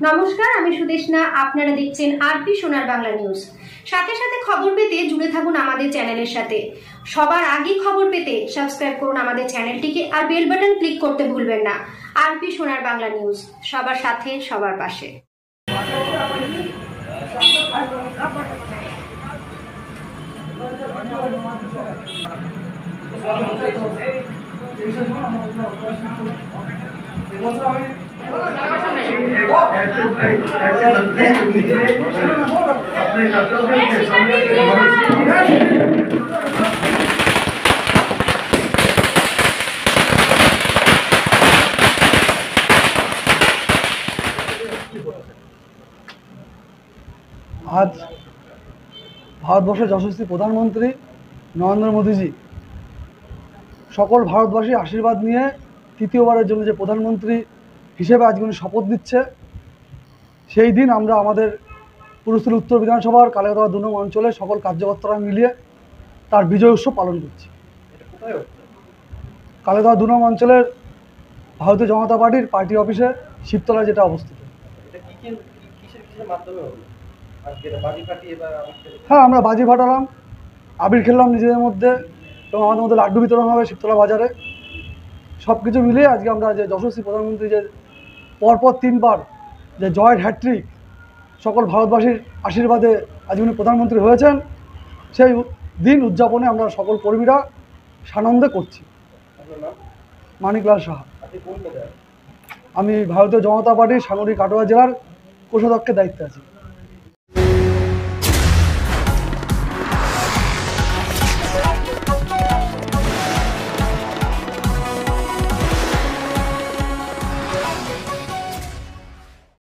নমস্কার, আমি সুদেশনা। আপনারা দেখছেন আরপি সোনার বাংলা নিউজ। সাথে সাথে খবর পেতে জুড়ে থাকুন আমাদের চ্যানেলের সাথে। সবার আগে খবর পেতে সাবস্ক্রাইব করুন আমাদের চ্যানেলটিকে আর বেল বাটন ক্লিক করতে ভুলবেন না। আরপি সোনার বাংলা নিউজ, সবার সাথে সবার পাশে। आज ভারতবর্ষের যশস্বী প্রধানমন্ত্রী নরেন্দ্র মোদীজি সকল ভারতবাসী আশীর্বাদ নিয়ে তৃতীয়বারের জন্য যে প্রধানমন্ত্রী হিসেবে আজকে উনি শপথ দিচ্ছে, সেই দিন আমরা আমাদের পুরুষতলী উত্তর বিধানসভার কালিয়াদহ ২ নং অঞ্চলে সকল কার্যকর্তারা মিলিয়ে তার বিজয় উৎসব পালন করছি। কালিয়াদহ ২ নং অঞ্চলের ভারতীয় জনতা পার্টির পার্টি অফিসে শিবতলায় যেটা অবস্থিত। হ্যাঁ, আমরা বাজি ফাটালাম, আবির খেললাম নিজেদের মধ্যে, এবং আমাদের মধ্যে লাড্ডু বিতরণ হবে শিবতলা বাজারে। সব কিছু মিলিয়ে আজকে আমরা যে যশস্বী প্রধানমন্ত্রী যে পরপর ৩বার যে জয়ের হ্যাট্রিক, সকল ভারতবাসীর আশীর্বাদে আজ উনি প্রধানমন্ত্রী হয়েছেন, সেই দিন উদযাপনে আমরা সকল কর্মীরা সানন্দে করছি। মানিকলাল সাহা। আমি ভারতীয় জনতা পার্টির সাংগঠনিক কাটোয়া জেলার কোষাধ্যক্ষের দায়িত্বে আছি।